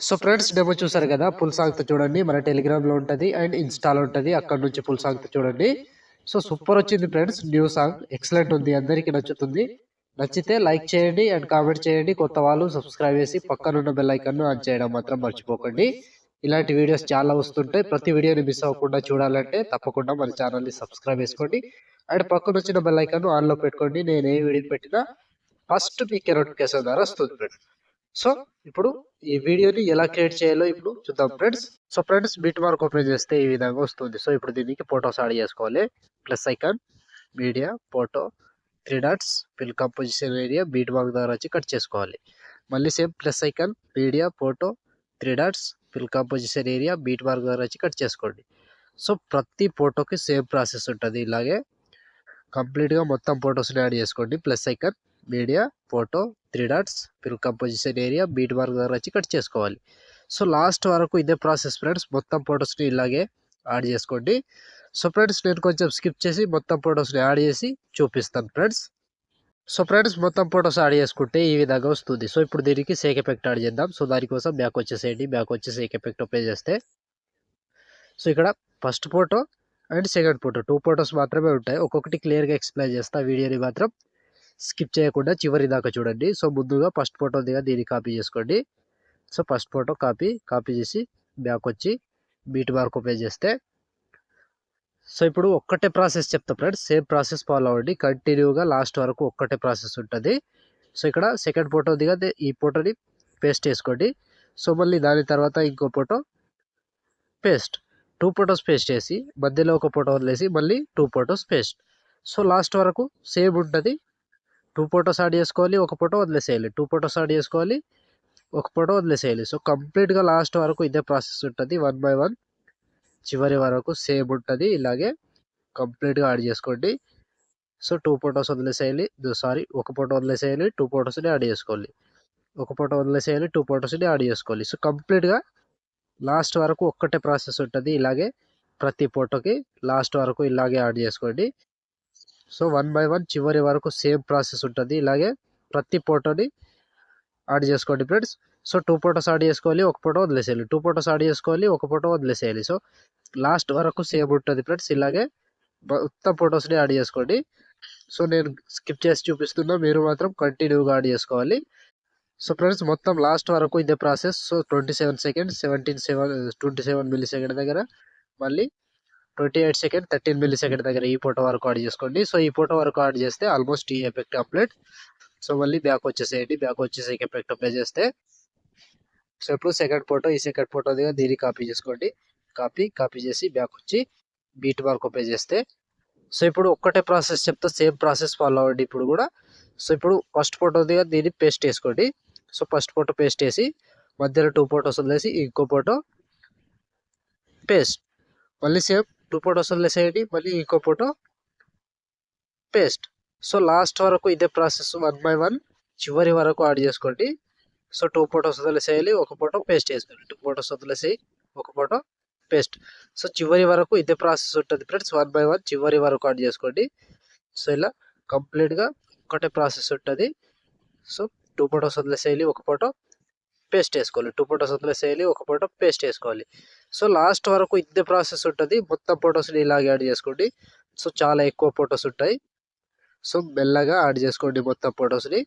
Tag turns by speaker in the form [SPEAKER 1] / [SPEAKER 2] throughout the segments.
[SPEAKER 1] So friends demo చూసారు కదా, full సాంగ్తో చూడండి. మన టెలిగ్రామ్ లో ఉంటది అండ్ ఇన్స్టాలో ఉంటది, అక్కడ నుంచి ఫుల్ సాంగ్తో చూడండి. సో సూపర్ వచ్చింది ఫ్రెండ్స్, న్యూ సాంగ్ ఎక్సలెంట్ ఉంది, అందరికీ నచ్చుతుంది. నచ్చితే లైక్ చేయండి అండ్ కామెంట్ చేయండి. కొత్త వాళ్ళు సబ్స్క్రైబ్ చేసి పక్కనున్న బెల్ ఐకాన్ ఆన్ చేయడం మాత్రం మర్చిపోకండి. ఇలాంటి వీడియోస్ చాలా వస్తుంటాయి. ప్రతి వీడియోని మిస్ అవ్వకుండా చూడాలంటే తప్పకుండా మన ఛానల్ని సబ్స్క్రైబ్ చేసుకోండి అండ్ పక్కన వచ్చిన బెల్ ఐకాన్ ఆన్లో పెట్టుకోండి. నేను ఏ వీడియో పెట్టినా ఫస్ట్ మీకే నోటిఫికేషన్ ద్వారా వస్తుంది ఫ్రెండ్స్. సో ఇప్పుడు ఈ వీడియోని ఎలా క్రియేట్ చేయాలో ఇప్పుడు చూద్దాం friends. So friends beat mark open చేస్తే ఈ విధంగా వస్తుంది. సో ఇప్పుడు దీనికి ఫొటోస్ యాడ్ చేసుకోవాలి. Plus icon, media, photo, 3 dots, fill composition area, beat mark ద్వారా వచ్చి కట్ చేసుకోవాలి. మళ్ళీ same plus icon, media, photo, 3 dots, fill composition area, beat mark ద్వారా వచ్చి కట్ చేసుకోండి. సో ప్రతి ఫోటోకి సేమ్ ప్రాసెస్ ఉంటుంది. ఇలాగే కంప్లీట్గా మొత్తం ఫొటోస్ని యాడ్ చేసుకోండి. Plus icon, media, photo, 3 dots, fill composition area, beat mark దగ్గర వచ్చి కట్ చేసుకోవాలి. సో లాస్ట్ వరకు ఇదే ప్రాసెస్ ఫ్రెండ్స్. మొత్తం ఫొటోస్ని ఇలాగే యాడ్ చేసుకోండి. సో ఫ్రెండ్స్ నేను కొంచెం స్కిప్ చేసి మొత్తం ఫొటోస్ని యాడ్ చేసి చూపిస్తాను ఫ్రెండ్స్. సో ఫ్రెండ్స్ మొత్తం ఫొటోస్ యాడ్ చేసుకుంటే ఈ విధంగా వస్తుంది. సో ఇప్పుడు దీనికి సేక్ ఎఫెక్ట్ యాడ్ చేద్దాం. సో దానికోసం బ్యాక్ వచ్చేసేయండి. బ్యాక్ వచ్చి సేక్ ఎఫెక్ట్ ఓపెన్ చేస్తే సో ఇక్కడ first photo and second photo 2 photos మాత్రమే ఉంటాయి. ఒక్కొక్కటి క్లియర్గా ఎక్స్ప్లెయిన్ చేస్తా. వీడియోని మాత్రం స్కిప్ చేయకుండా చివరి దాకా చూడండి. సో ముందుగా ఫస్ట్ ఫోటో దిగా దీన్ని కాపీ చేసుకోండి. సో ఫస్ట్ ఫోటో కాపీ చేసి బ్యాక్ వచ్చి బీట్ మార్క్ ఓపెన్ చేస్తే సో ఇప్పుడు ఒక్కటే ప్రాసెస్ చెప్తా ఫ్రెండ్స్. సేమ్ ప్రాసెస్ ఫాలో అవ్వండి కంటిన్యూగా లాస్ట్ వరకు. ఒక్కటే ప్రాసెస్ ఉంటుంది. సో ఇక్కడ సెకండ్ ఫోటో దిగా ఈ ఫోటోని పేస్ట్ చేసుకోండి. సో మళ్ళీ దాని తర్వాత ఇంకో ఫోటో పేస్ట్, 2 ఫొటోస్ పేస్ట్ చేసి మధ్యలో ఒక ఫోటో వదిలేసి మళ్ళీ 2 ఫొటోస్ పేస్ట్. సో లాస్ట్ వరకు సేమ్ ఉంటుంది. 2 ఫొటోస్ యాడ్ చేసుకోవాలి, ఒక ఫోటో వదిలేసేయాలి. 2 ఫొటోస్ యాడ్ చేసుకోవాలి, ఒక ఫోటో వదిలేసేయాలి. సో కంప్లీట్గా లాస్ట్ వరకు ఇదే ప్రాసెస్ ఉంటుంది. 1 బై 1 చివరి వరకు సేమ్ ఉంటుంది. ఇలాగే కంప్లీట్గా యాడ్ చేసుకోండి. సో 2 ఫొటోస్ వదిలేసేయాలి, ఒక ఫోటో వదిలేసేయాలి, 2 ఫొటోస్ని యాడ్ చేసుకోవాలి. ఒక ఫోటో వదిలేసేయాలి, 2 ఫొటోస్ని యాడ్ చేసుకోవాలి. సో కంప్లీట్గా లాస్ట్ వరకు ఒక్కటే ప్రాసెస్ ఉంటుంది. ఇలాగే ప్రతి ఫోటోకి లాస్ట్ వరకు ఇలాగే యాడ్ చేసుకోండి. సో 1 బై 1 చివరి వరకు సేమ్ ప్రాసెస్ ఉంటుంది. ఇలాగే ప్రతి ఫోటోని యాడ్ చేసుకోండి ఫ్రెండ్స్. సో 2 ఫొటోస్ యాడ్ చేసుకోవాలి, ఒక ఫోటో వదిలేసేయాలి. 2 ఫొటోస్ యాడ్ చేసుకోవాలి, ఒక ఫోటో వదిలేసేయాలి. సో లాస్ట్ వరకు సేమ్ ఉంటుంది ఫ్రెండ్స్. ఇలాగే మొత్తం ఫొటోస్ని యాడ్ చేసుకోండి. సో నేను స్కిప్ చేసి చూపిస్తున్నా, మీరు మాత్రం కంటిన్యూగా యాడ్ చేసుకోవాలి. సో ఫ్రెండ్స్ మొత్తం లాస్ట్ వరకు ఇదే process. So 27 seconds 27 milli second దగ్గర, మళ్ళీ 28 సెకండ్ 13 మిల్లీ సెకండ్ దగ్గర ఈ ఫోటో వరకు యాడ్ చేసుకోండి. సో ఈ ఫోటో వరకు యాడ్ చేస్తే ఆల్మోస్ట్ ఈ ఎఫెక్ట్ కంప్లీట్. సో మళ్ళీ బ్యాక్ వచ్చేసేయండి. బ్యాక్ వచ్చేసి ఎఫెక్ట్ అప్లై చేస్తే సో ఇప్పుడు సెకండ్ ఫోటో, ఈ సెకండ్ ఫోటో దగ్గర దీన్ని కాపీ చేసుకోండి. కాపీ చేసి బ్యాక్ వచ్చి బీట్ మార్క్ ఓపెన్ చేస్తే సో ఇప్పుడు ఒక్కటే ప్రాసెస్ చెప్తా, సేమ్ ప్రాసెస్ ఫాలో అవ్వండి ఇప్పుడు కూడా. సో ఇప్పుడు ఫస్ట్ ఫోటో దగ్గర దీన్ని పేస్ట్ చేసుకోండి. సో ఫస్ట్ ఫోటో పేస్ట్ చేసి మధ్యలో 2 ఫొటోస్ వదిలేసి ఇంకో ఫోటో పేస్ట్, మళ్ళీ సేమ్ 2 ఫొటోస్ వదిలేసేయండి, మళ్ళీ ఇంకో ఫోటో పేస్ట్. సో లాస్ట్ వరకు ఇదే ప్రాసెస్ 1 బై 1 చివరి వరకు యాడ్ చేసుకోండి. సో 2 ఫొటోస్ వదిలేసేయాలి, ఒక ఫోటో పేస్ట్ చేసుకోండి. 2 ఫొటోస్ వదిలేసి ఒక ఫోటో పేస్ట్. సో చివరి వరకు ఇదే ప్రాసెస్ ఉంటుంది ఫ్రెండ్స్. 1 బై 1 చివరి వరకు యాడ్ చేసుకోండి. సో ఇలా కంప్లీట్గా ఒకటే ప్రాసెస్ ఉంటుంది. సో 2 ఫొటోస్ వదిలేసేయాలి, ఒక ఫోటో పేస్ట్ చేసుకోవాలి. 2 ఫొటోస్ వదిలేసేయాలి, ఒక ఫోటో పేస్ట్ చేసుకోవాలి. సో లాస్ట్ వరకు ఇదే ప్రాసెస్ ఉంటుంది. మొత్తం ఫొటోస్ని ఇలాగే యాడ్ చేసుకోండి. సో చాలా ఎక్కువ ఫొటోస్ ఉంటాయి. సో మెల్లగా యాడ్ చేసుకోండి మొత్తం ఫొటోస్ని.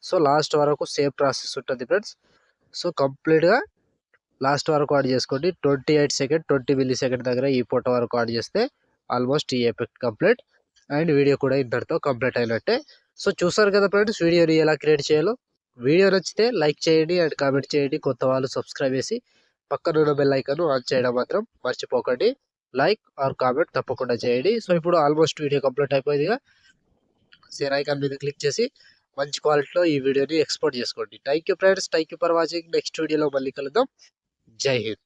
[SPEAKER 1] సో లాస్ట్ వరకు సేమ్ ప్రాసెస్ ఉంటుంది ఫ్రెండ్స్. సో కంప్లీట్గా లాస్ట్ వరకు యాడ్ చేసుకోండి. 28 సెకండ్ 20 మిల్లీ సెకండ్ దగ్గర ఈ ఫోటో వరకు యాడ్ చేస్తే ఆల్మోస్ట్ ఈ ఎఫెక్ట్ కంప్లీట్ అండ్ వీడియో కూడా ఇంతటితో కంప్లీట్ అయినట్టే. సో చూసారు కదా ఫ్రెండ్స్ వీడియోని ఎలా క్రియేట్ చేయాలో. వీడియో నచ్చితే లైక్ చేయండి అండ్ కామెంట్ చేయండి. కొత్త వాళ్ళు సబ్స్క్రైబ్ చేసి పక్కన ఉన్న బెల్ ఐకాన్ ఆన్ చేయడం మాత్రం మర్చిపోకండి. లైక్ ఆర్ కామెంట్ తప్పకుండా చేయండి. సో ఇప్పుడు ఆల్మోస్ట్ వీడియో కంప్లీట్ అయిపోయిందిగా. షేర్ ఐకాన్ మీద క్లిక్ చేసి మంచి క్వాలిటీలో ఈ వీడియోని ఎక్స్పోర్ట్ చేసుకోండి. Thank you friends, thank you for watching. Next వీడియోలో మళ్ళీ కలుద్దాం. జై హింద్.